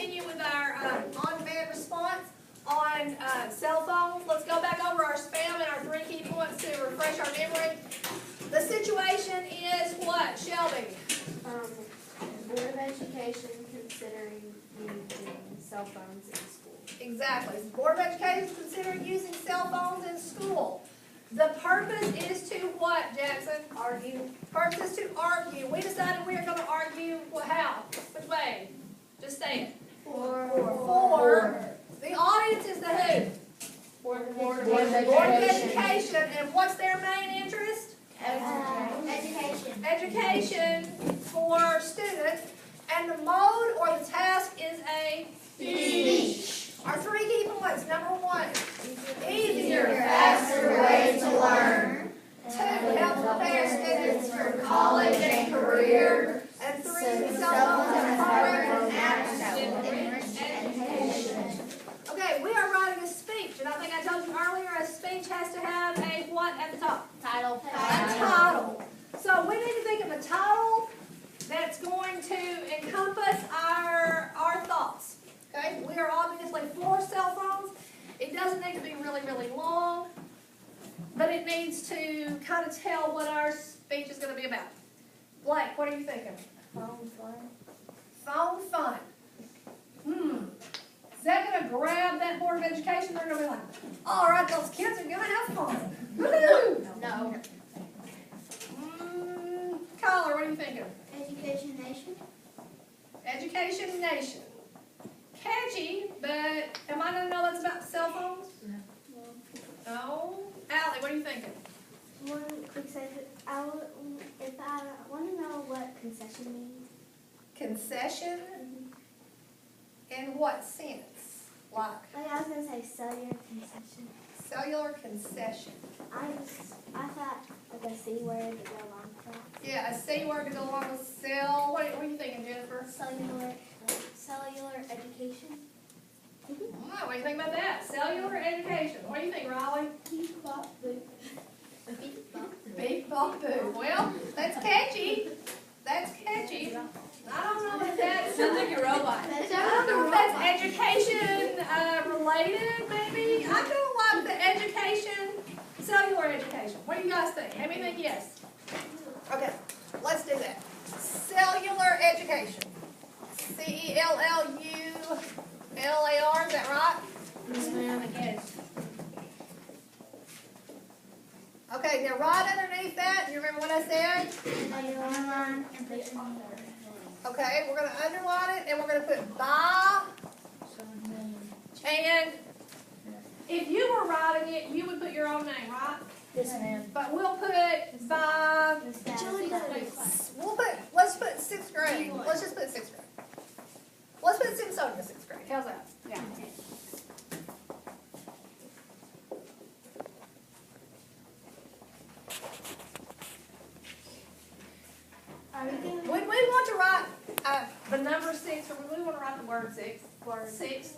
continue with our on-demand response on cell phones. Let's go back over our spam and our 3 key points to refresh our memory. The situation is what, Shelby? Board of Education considering using cell phones in school. Exactly. Board of Education is considering using cell phones in school. The purpose is to what, Jackson? Argue. Purpose is to argue. We decided we are going to argue how? Which way? Just say it. For. The audience is the who? Board of Board of Education. And what's their main interest? Education. Education for students. And the mode or the task is a Speech. Our 3 key points. Number 1, Easier, faster way to learn. 2, help prepare students for college and career. and 3, Cell cell phones and phones programs. Education. Okay, we are writing a speech, and I think I told you earlier, a speech has to have a what at the top? Title. A title. So we need to think of a title that's going to encompass our thoughts. Okay, we are obviously for cell phones. It doesn't need to be really, really long, but it needs to kind of tell what our speech is going to be about. Blake, what are you thinking? Phone fun. Phone fun. Is that going to grab that Board of Education? They're going to be like, all right, those kids are going to have fun. Woohoo! No. Kyler, what are you thinking? Education Nation. Education Nation. Catchy, but am I going to know that's about cell phones? No. Allie, what are you thinking? One quick second. If I want to know what concession means. Concession? In what sense? Like I was gonna say cellular concession. cellular concession. I thought like a C word to go along with that. Yeah, a C word to go along with cell. What are you thinking, Jennifer? Cellular education. What do you think about that? Cellular education. What do you think, Raleigh? Beep bop boop. Beep bop boo. Well, that's catchy. That's catchy. I don't know if that's Sounds like a robot. I don't know if that's education related, maybe. I don't like the education, cellular education. What do you guys think? Amy think yes. Okay, let's do that. Cellular education. CELLULAR, is that right? Yes, ma'am. Yes. Okay, now right underneath that, you remember what I said? Okay, we're going to underline it and we're going to put by. And if you were writing it, you would put your own name, right? Yes, ma'am. But we'll put by. Let's put 6th grade. Let's just put 6th grade. Let's put Simpsonia 6th grade. How's that? Yeah. Would we want to write the number 6, or would we want to write the word 6? Word 6.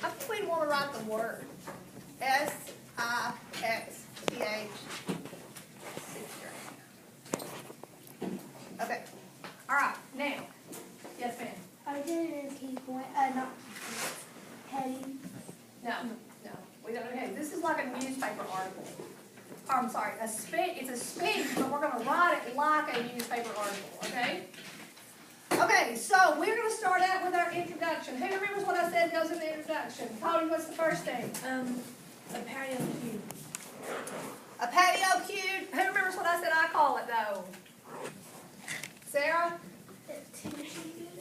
I think we'd want to write the word SIXTH. 6th grade. Okay. All right. Now. Yes, ma'am. Are there a key point? Not heading. No. We don't know. This is like a newspaper article. Or, I'm sorry, it's a speech, but we're going to write it like a newspaper article, okay? Okay, so we're going to start out with our introduction. Who remembers what I said goes in the introduction? Cody, what's the first thing? A patio cue. A patio cue. Who remembers what I said I call it, though? Sarah?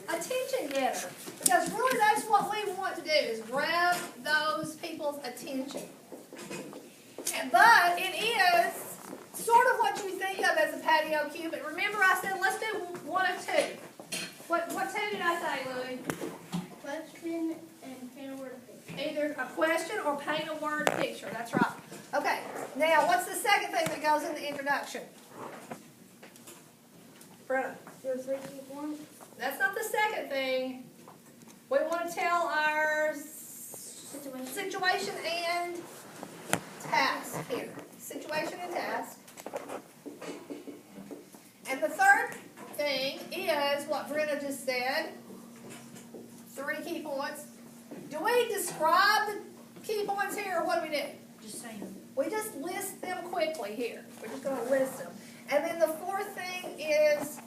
Attention getter. Because really that's what we want to do, is grab those people's attention. But it is sort of what you think of as a patio cue. But remember I said let's do one of two. What two did I say, Louie? Question and paint a word picture. Either a question or paint a word picture. That's right. Okay. Now, what's the second thing that goes in the introduction? Brenna. Your 3 key points. That's not the second thing. We want to tell our situation and task here. Situation and task. And the third thing is what Brenna just said. 3 3 key points. Do we describe the key points here, or what do we do? Just saying. We just list them quickly here. We're just going to list them. And then the 4th thing is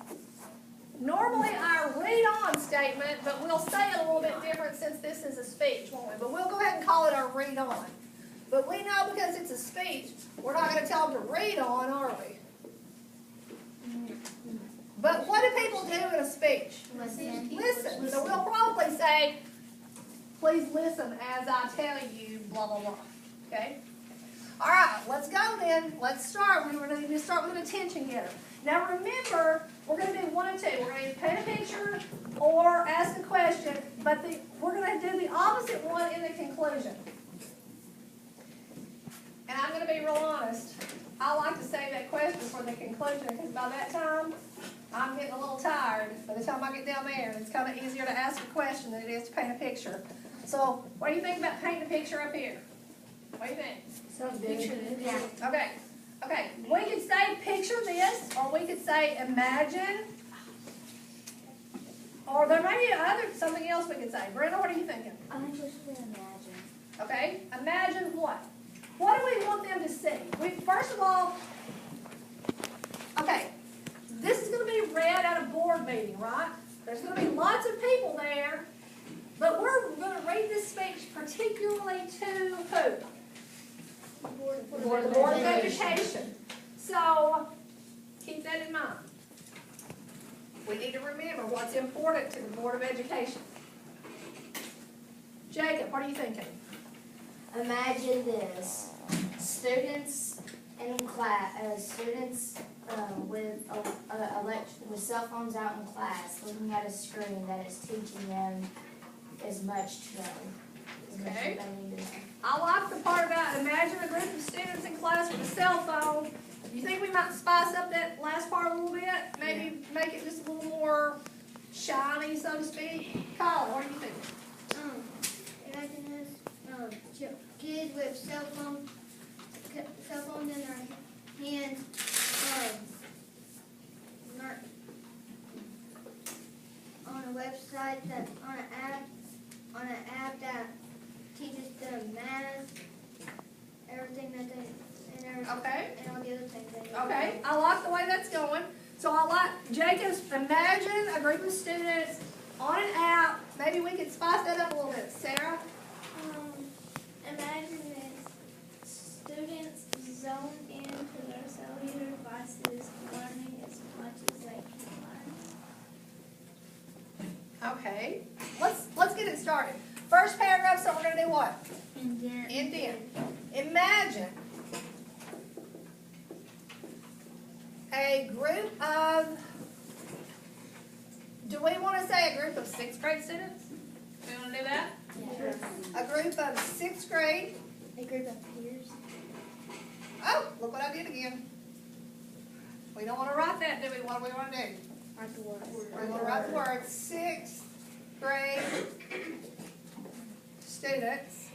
normally our read-on statement, but we'll say it a little bit different since this is a speech, won't we? But we'll go ahead and call it our read-on. But we know because it's a speech, we're not going to tell them to read on, are we? But what do people do in a speech? Listen. Listen. So we'll probably say, please listen as I tell you, blah, blah, blah. Okay? All right, let's go then. Let's start. We're going to start with an attention getter. Now remember, we're going to do 1 of 2. We're going to paint a picture or ask a question, but we're going to do the opposite one in the conclusion. And I'm going to be real honest. I like to save that question for the conclusion because by that time, I'm getting a little tired. By the time I get down there, it's kind of easier to ask a question than it is to paint a picture. So, what do you think about painting a picture up here? What do you think? Sounds good. Yeah. Okay. Okay. We could say picture this, or we could say imagine. Or there may be something else we could say. Brenda, what are you thinking? I think we should imagine. Okay. Imagine what? What do we want them to see? First of all, okay, this is going to be read at a board meeting, right? There's going to be lots of people there, but we're going to read this speech particularly to who? The Board of Education. So, keep that in mind. We need to remember what's important to the Board of Education. Jacob, what are you thinking? Imagine this: students in class, with cell phones out in class, looking at a screen that is teaching them as much to know. Okay. They need to know. I like the part about imagine a group of students in class with a cell phone. You think we might spice up that last part a little bit? Maybe make it just a little more shiny, so to speak? Colin, what do you think? Imagine this, kids with cell phones in their hands, on a website on an app that teaches them math, everything that Okay. and all the other things they need. Okay, I like the way that's going. So I like Jacob's imagine a group of students on an app. Maybe we could spice that up a little bit. Sarah? Imagine this, students zone into their cellular devices, learning as much as they can learn. Okay. Let's get it started. First paragraph, so we're going to do what? Indent. Indent. Imagine a group of, do we want to say a group of 6th grade students? Do we want to do that? Yes. A group of 6th grade. A group of peers. Oh, look what I did again. We don't want to write that, do we? What do we want to do? Write the words. We're going to write the word 6th grade students.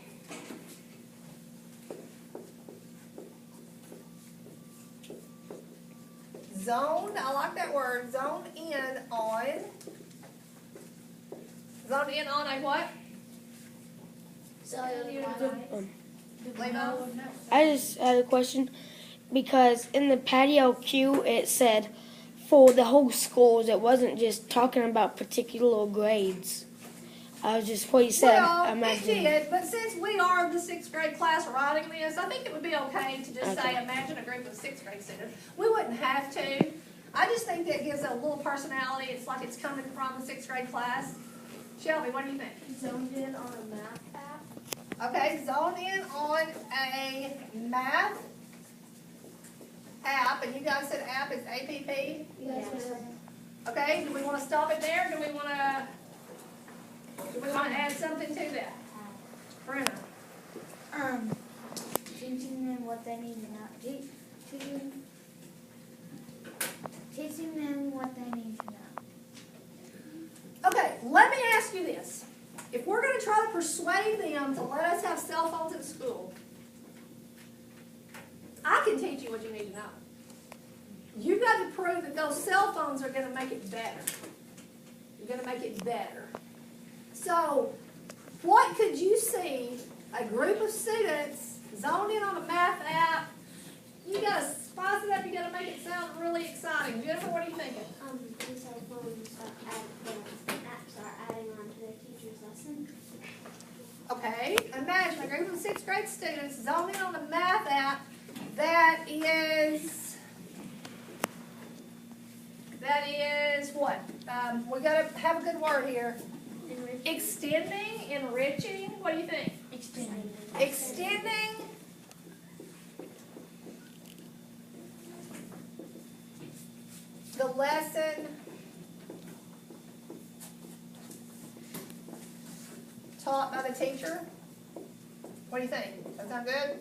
Zoned, I like that word, zoned in on a what? Lena? I just had a question because in the patio cue it said for the whole schools. It wasn't just talking about particular grades. I was just what you said. Well, it imagine. did, but since we are the 6th grade class writing this, I think it would be okay to just say Okay. imagine a group of 6th grade students. We wouldn't have to. I just think that gives it a little personality. It's like it's coming from the 6th grade class. Shelby, what do you think? Zoned in on a math app. Okay, zone in on a math app, and you guys said app is APP. Yes. Okay, do we want to stop it there? Do we want to add something to that? Brenda? Teaching them what they need to know. Teaching them what they need to know. Okay, let me ask you this. If we're going to try to persuade them to let us have cell phones at school, I can teach you what you need to know. You've got to prove that those cell phones are going to make it better. You're going to make it better. So So, what could you see a group of students zoned in on a math app? You gotta spice it up, you gotta make it sound really exciting. Jennifer, what are you thinking? The cell phones the apps are adding on to their teacher's lesson. Okay, imagine a group of 6th grade students zoned in on a math app that is what? We gotta have a good word here. Extending, enriching, what do you think? Extending the lesson taught by the teacher. What do you think? Does that sound good?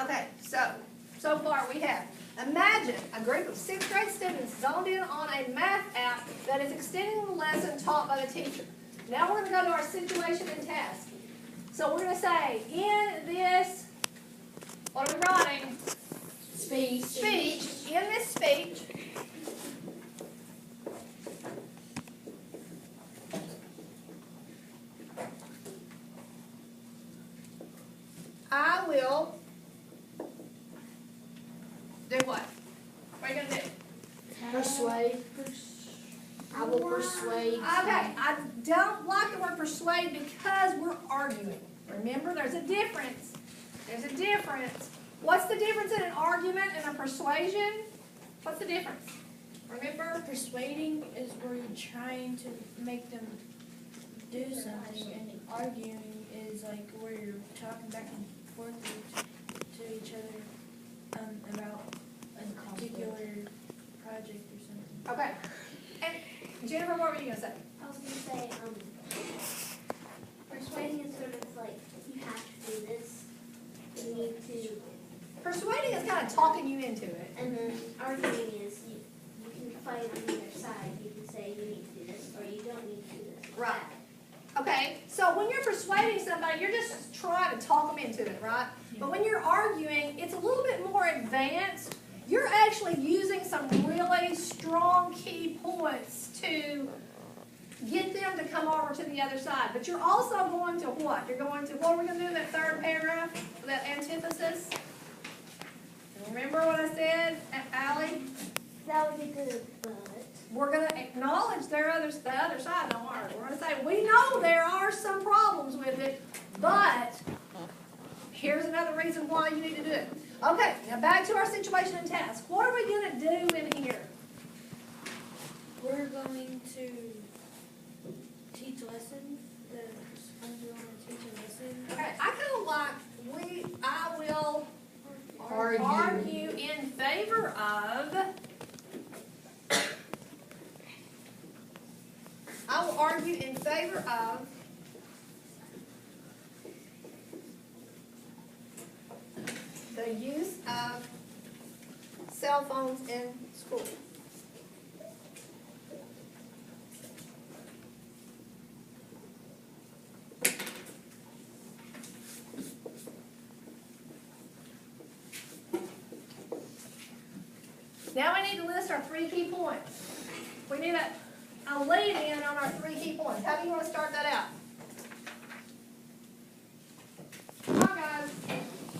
Okay, so far we have, imagine a group of 6th grade students zoned in on a math app that is extending the lesson taught by the teacher. Now we're going to go to our situation and task. So we're going to say, in this, what are we writing? Speech. In this speech, I will do what? What are you going to do? Persuade. I will persuade. Okay, I don't like the word persuade because we're arguing. Remember, there's a difference. There's a difference. What's the difference in an argument and a persuasion? What's the difference? Remember? Persuading is where you're trying to make them do something, and arguing is like where you're talking back and forth to each other about a particular project or something. Okay. And Jennifer, what were you going to say? I was going to say, persuading is sort of like, you have to do this, you need to, Persuading is kind of talking you into it. and then arguing is, you can fight on either side. You can say you need to do this, or you don't need to do this. Right. Okay, so when you're persuading somebody, you're just trying to talk them into it, right? But when you're arguing, it's a little bit more advanced. You're actually using some really strong key points to get them to come over to the other side. But you're also going to what? You're going to, what are we going to do in that third paragraph, that antithesis? Remember what I said, Allie? That would be good, but We're going to acknowledge the other side, don't worry. We're going to say, we know there are some problems with it, but here's another reason why you need to do it. Okay, now back to our situation and task. What are we going to do in here? We're going to teach lessons. We want to teach a lesson. Okay, I kind of like, I will Argue. in favor of, I will argue in favor of the use of cell phones in school. Now we need to list our 3 key points. We need a lead in on our 3 key points. How do you want to start that out? Come on, guys.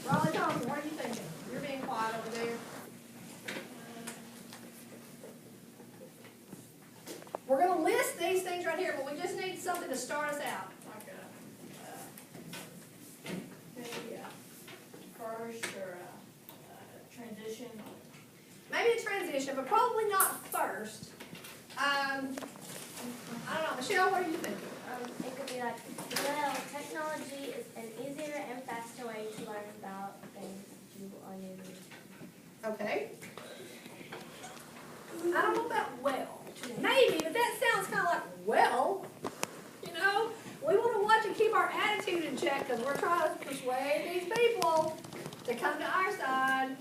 Raleigh Thompson, what are you thinking? You're being quiet over there. We're going to list these things right here, but we just need something to start us out. Like Maybe first or a transition. maybe a transition, but probably not first. I don't know. Michelle, what are you thinking? it could be like, well, technology is an easier and faster way to learn about things that you are new to. Okay. I don't know about well. Maybe, but that sounds kind of like well. You know, we want to watch and keep our attitude in check because we're trying to persuade these people to come to our side.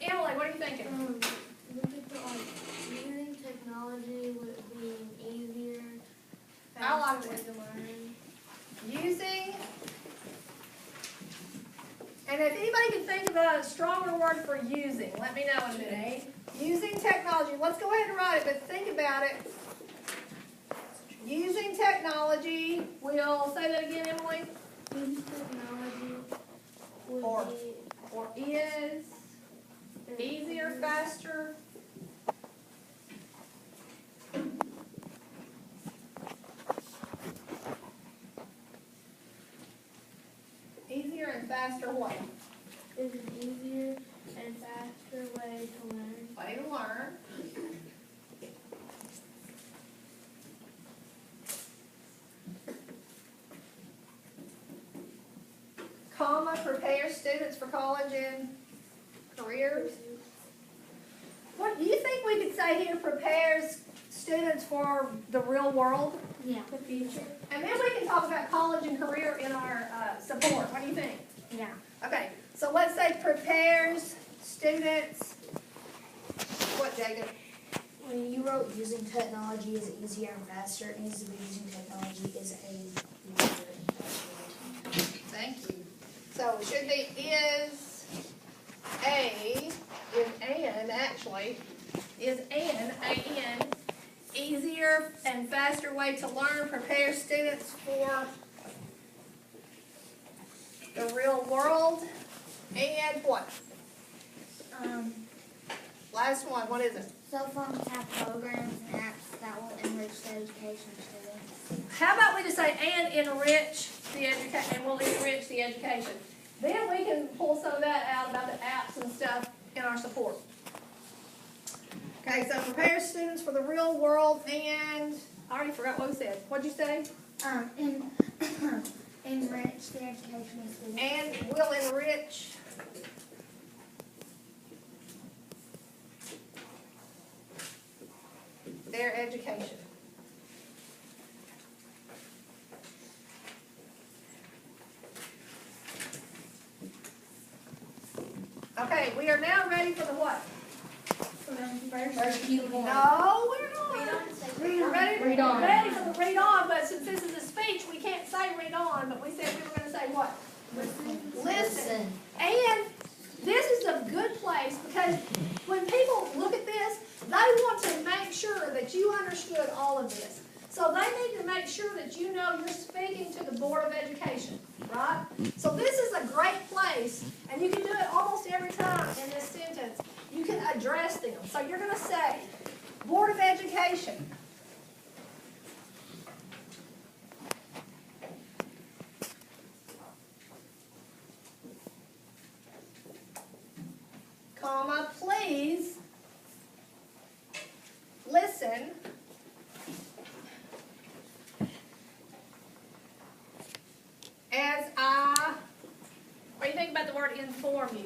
Emily, what are you thinking? We could put like using technology with being easier, I like faster way it. to learn. Using, and if anybody can think of the stronger word for using? Let me know in a minute. Using technology. Let's go ahead and write it, but think about it. Using technology. We'll say that again, Emily. Using technology would Or- be Or is easier, faster. Easier and faster what? is an easier and faster way to learn. Way to learn. Comma, prepare students for college and careers. What do you think we could say here prepares students for the real world? Yeah. The future. And then we can talk about college and career in our support. What do you think? Yeah. Okay, so let's say prepares students, what, Jacob? When you wrote using technology is easier and faster, it needs to be using technology is a easier and faster way to learn. Thank you. So it should be is actually, is an, A-N, easier and faster way to learn, prepare students for the real world, and what? Last one, what is it? Cell phones have programs and apps that will enrich the education of students. How about we just say and enrich the education, and we'll enrich the education. Then we can pull some of that out about the apps and stuff in our support. Okay, so prepare students for the real world, and I already forgot what we said. What'd you say? Enrich the education of students. And will enrich their education. Okay, we are now ready for the what? First key point. No, we're not. We're ready, Read on. ready for the read on, but since this is a speech, we can't say read on, but we said we were going to say what? Listen. And this is a good place because when people look at this, they want to make sure that you understood all of this. So they need to make sure that you know you're speaking to the Board of Education, right? So this is a great place, and you can do it almost every time in this sentence. You can address them. So you're going to say, Board of Education. Comma, please listen as I, what do you think about the word inform you?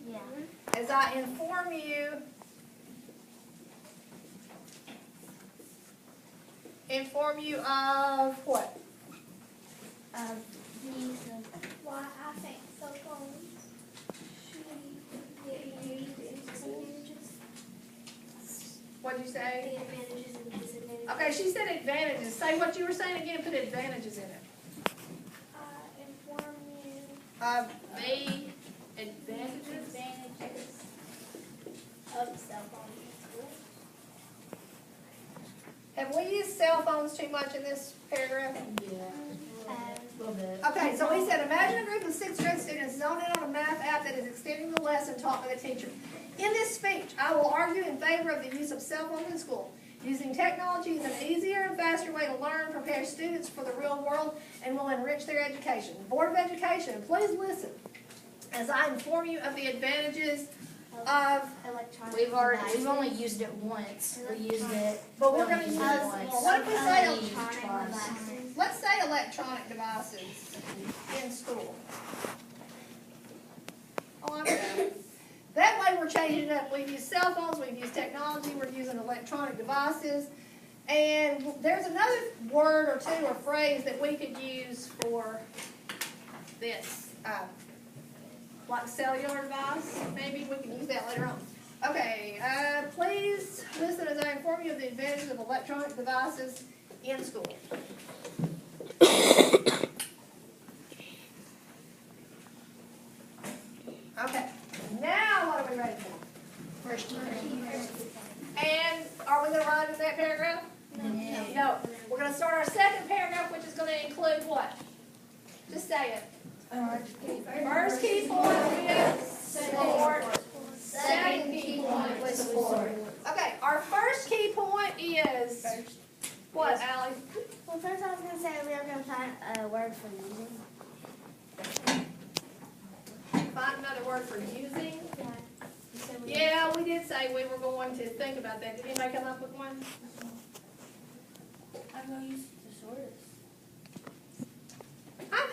Yeah. As I inform you of what? Why I think cell phones should be used in disadvantages. What'd you say? The advantages and disadvantages. Okay, she said advantages. Say what you were saying again, put advantages in it. Inform you Of the advantages. advantages of cell phones in school. Have we used cell phones too much in this paragraph? Yeah, a little bit. Okay, so he said, imagine a group of 6th grade students zoned in on a math app that is extending the lesson taught by the teacher. In this speech, I will argue in favor of the use of cell phones in school. Using technology is an easier and faster way to learn, prepare students for the real world, and will enrich their education. Board of Education, please listen as I inform you of the advantages of, Electronic We've only used it once. We used it. but we're going to we use, only used it once. what if we say, electronic devices. let's say electronic devices in school. Oh, I know. That way we're changing it up. We've used cell phones, we've used technology, we're using electronic devices. And there's another word or two or phrase that we could use for this. Like cellular device, maybe we can use that later on. Okay, please listen as I inform you of the advantages of electronic devices in school. Okay. And are we gonna write in that paragraph? No. We're gonna start our second paragraph, which is gonna include what? Just say it. First key point is support. Second key point was support. Okay, our first key point is what, Allie? Well, first I was gonna say we are gonna find a word for using. Find another word for using. Yeah. You said we- Yeah, we did say we were going to think about that. Did anybody come up with one? I'm gonna use thesaurus.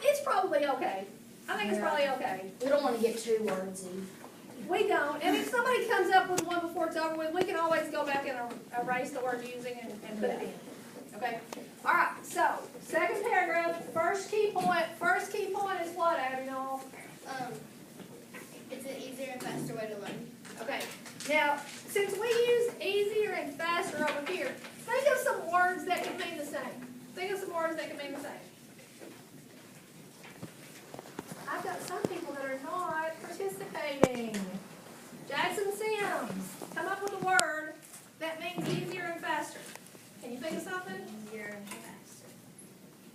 It's probably okay. I think it's probably okay. We don't wanna get too wordsy. We don't, and if somebody comes up with one before it's over with, we can always go back and erase the word using and put it in. Okay? All right, so, second paragraph, first key point is what, Abby, Noel? It's an easier and faster way to learn. Okay, now, since we used easier and faster over here, think of some words that can mean the same. Think of some words that can mean the same. I've got some people that are not participating. Jackson Sims, come up with a word that means easier and faster. Can you think of something? Easier and faster.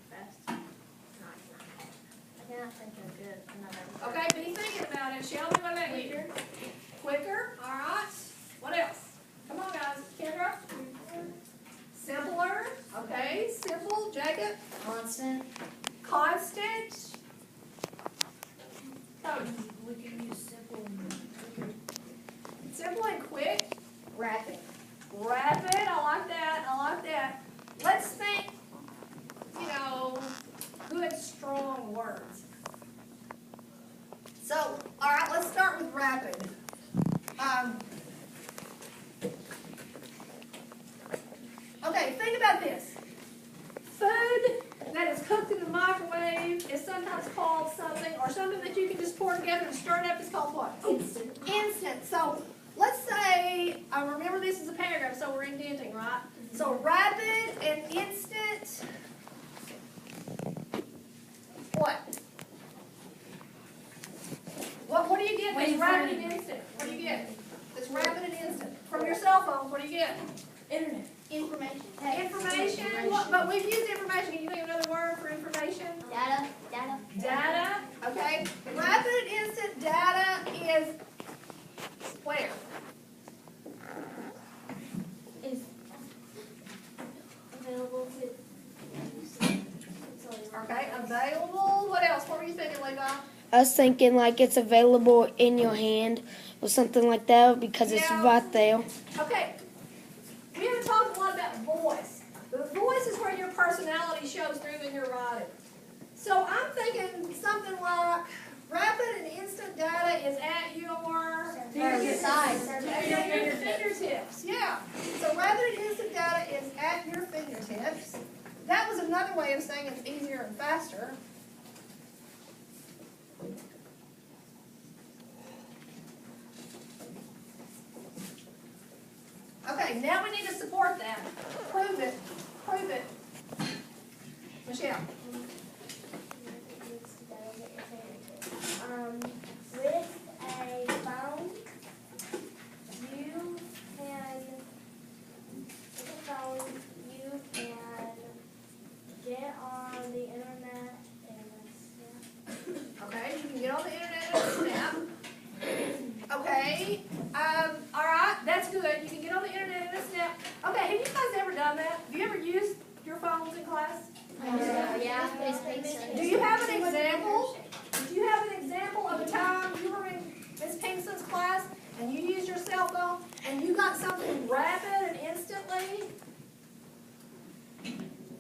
Faster. I cannot think of another word. Okay, be thinking about it. Shelby, what about you? Quicker, all right. What else? Come on, guys. Kendra? Simpler, okay. Simple, Jacob? Constant. Constant. Cody? We can use simple and quicker. Simple and quick. Rapid. Rapid, I like that, I like that. Let's think, good, strong words. So, all right, let's start with rapid. Okay, think about this. Food that is cooked in the microwave is sometimes called something, or something that you can just pour together and stir it up is called what? Instant. Instant. So, let's say, remember this is a paragraph, so we're indenting, right? So, rapid and instant, what? What do you get that's rapid and instant? What do you get? That's rapid and instant. From your cell phones, what do you get? Internet. Information. Information. But we've used information. Can you think of another word for information? Data. Data. Okay. Rapid and instant data is where? Is available to. Okay. Available. What else? What were you thinking, Levi? I was thinking like it's available in your hand or something like that because it's Yeah. right there. Okay. We haven't talked a lot about voice. The voice is where your personality shows through in your writing. So I'm thinking something like rapid and instant data is at your fingertips. Yeah. So rapid and instant data is at your fingertips. That was another way of saying it's easier and faster. Okay, now we need to support that. Prove it. Prove it. Michelle. With a phone, you can get on the internet and Okay, you can get on the internet in a snap. Okay, all right, that's good. You can get on the internet in a snap. Okay, have you guys ever done that? Have you ever used your phones in class? Yeah. Do you have an example? Do you have an example of a time you were in Miss Pinkston's class and you used your cell phone and you got something rapid and instantly?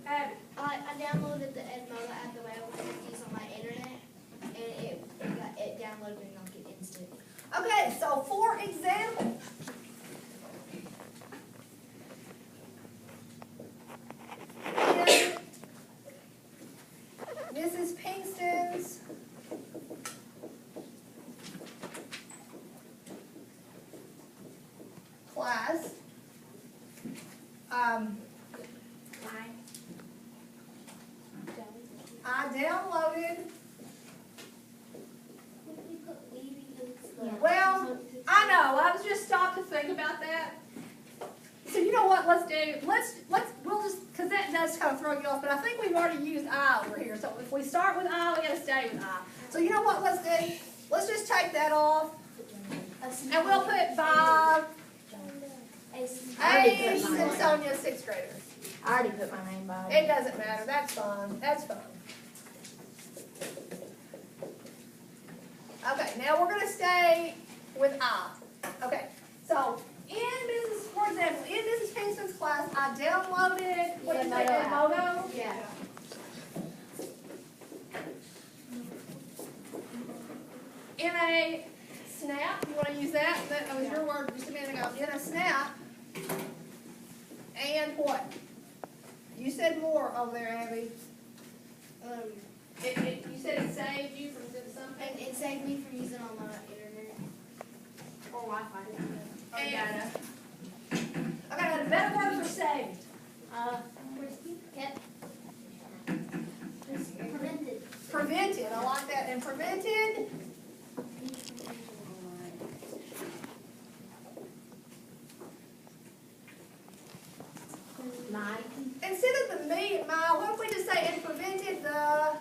Abby? I downloaded the Edmodo app the way I was used on my internet, and it downloaded and like it instant. Okay, so for example, in Mrs. Pinkston's class, I downloaded. Well, I know. I was just stopped to think about that. So you know what, let's do, we'll just, because that does kind of throw you off, but I think we've already used I over here. So if we start with I, we gotta stay with I. So you know what, let's do, let's just take that off, and we'll put Bob, Ace, and Sonia, 6th graders. I already put my name by It doesn't matter, that's fine, that's fine. Okay, now we're gonna stay with I. Okay, so for example, in Mrs. Kingston's class, I downloaded, what is it, Edmodo? Yeah. In a snap, you want to use that? That was your word just a minute ago. In a snap, and what? You said more over there, Abby. You said it saved you from doing something? It saved me from using all my internet or Wi-Fi. And, okay, I got a better word for saved. Kept. Prevented. Prevented, I like that. And prevented, instead of the me and my, what if we just say and prevented the,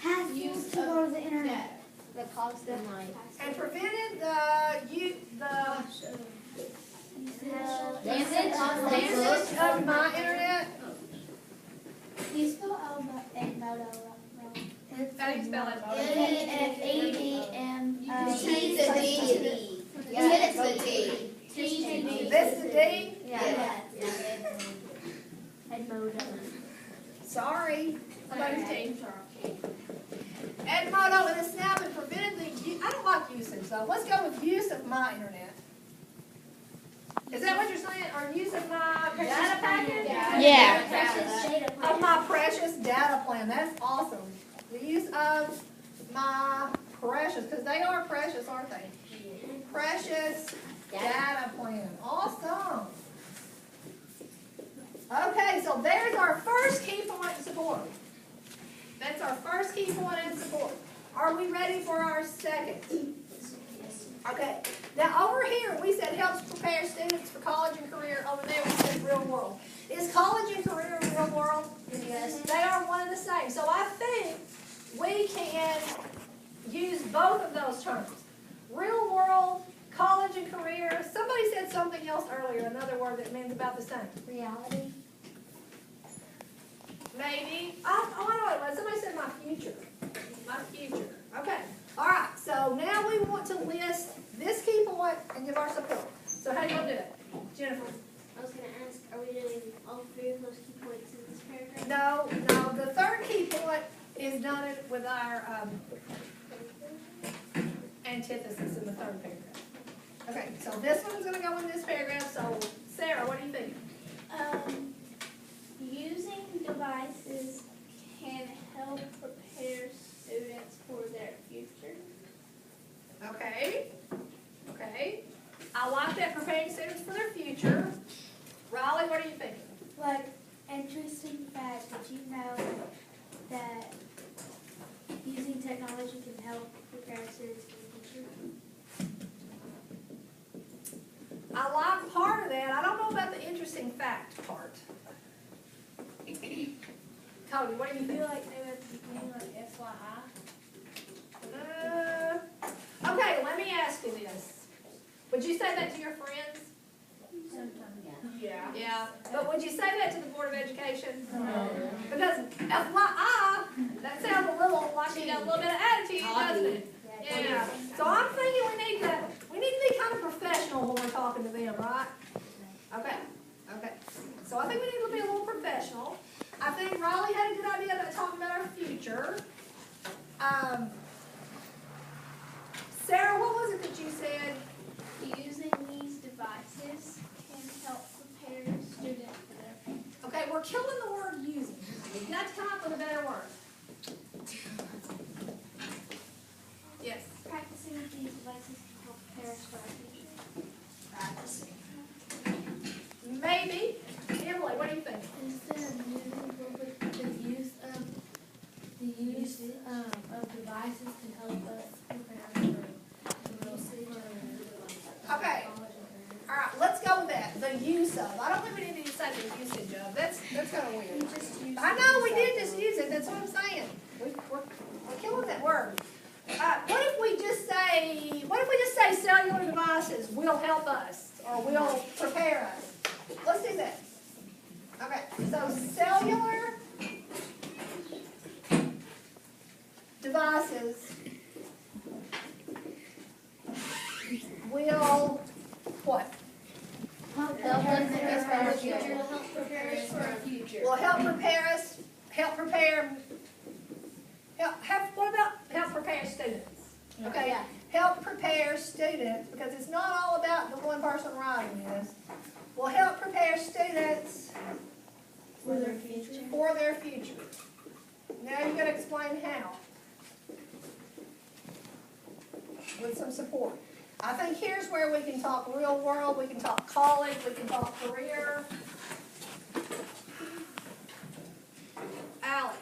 Has used to go to the internet. The constant and prevented the, usage of my internet? You spell Edmodo wrong. How do you spell it? EFEDM. It's a D. Yeah, it's a D. This is the D? Yeah. Edmodo. Sorry. Somebody's D. Edmodo in a snap and prevented I don't like usage though. Let's go with use of my internet. Is that what you're saying? Or use of my data packet? Yeah. Of my precious data plan. That's awesome. The use of my precious, because they are precious, aren't they? Precious data plan. Awesome. Okay, so there's our first key point in support. That's our first key point in support. Are we ready for our second? Okay. Now over here we said helps prepare students for college and career. Over there we said real world. Is college and career real world? Yes. They are one and the same. So I think we can use both of those terms. Real world, college and career. Somebody said something else earlier, another word that means about the same. Reality. Maybe. Oh, wait. Somebody said my future. My future. Okay. All right. So now we want to list this key point and give our support. So how do you want to do it? Jennifer? I was going to ask, are we doing all three of those key points in this paragraph? No. The third key point is done with our antithesis in the third paragraph. Okay. So this one is going to go in this paragraph. So Sarah, what do you think? Using devices can help prepare students for their future. Okay. I like that, preparing students for their future. Riley, what are you thinking? Like, interesting fact, did you know that using technology can help prepare students for the future? I like part of that. I don't know about the interesting fact part. Cody, what do you I think? feel like they would be doing like FYI. Okay, let me ask you this. Would you say that to your friends? Sometimes. Yeah. But would you say that to the Board of Education? No. Because FYI, that sounds a little like you got a little bit of attitude, doesn't it? Yeah. So I'm thinking we need to be kind of professional when we're talking to them, right? Okay. So I think we need to be a little professional. I think Riley had a good idea about talking about our future. Sarah, what was it that you said? Using these devices can help prepare students for their future. Okay, we're killing the word using. We've got to come up with a better word. Yes. Practicing with these devices can help prepare us for our future. Practicing. Maybe. Emily, what do you think? Instead of the use of devices can help us prepare for Okay. use of. I don't think we need to say the usage of. That's kind of weird. We just use I know, we did just use it, that's what I'm saying. We're killing that word. What if we just say cellular devices will help us, or will prepare us? Let's do that. Okay, so cellular devices will what? Help us prepare for our future. Will help prepare us for our future. Will help prepare us, what about help prepare students? Okay, Yeah. help prepare students, because it's not all about the one person writing this. Will help prepare students for their future. for their future. Now you're gonna explain how. With some support. I think here's where we can talk real world, we can talk college, we can talk career. Allie.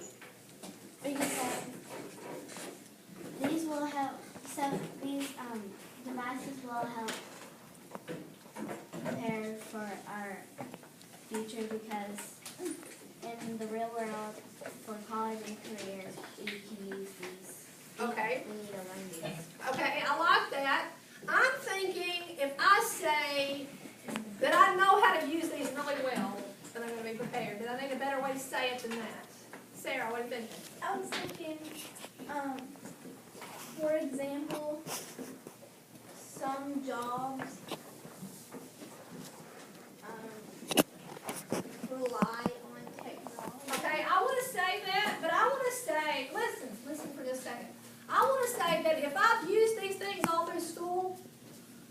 These will help, so these devices will help prepare for our future because in the real world, for college and careers, we can use these. Okay. We need to learn these. Okay, I like that. I'm thinking if I say that I know how to use these really well, then I'm going to be prepared. Did I need a better way to say it than that? Sarah, what do you think? I was thinking, for example, some jobs rely on technology. Okay, I want to say that, but I want to say, listen for just a second. I want to say that if I've used these things all through school,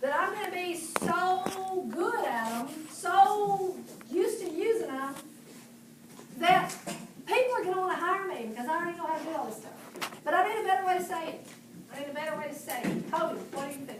that I'm going to be so good at them, so used to using them, that people are going to want to hire me because I already know how to do all this stuff. But I need a better way to say it. I need a better way to say it. Cody, what do you think?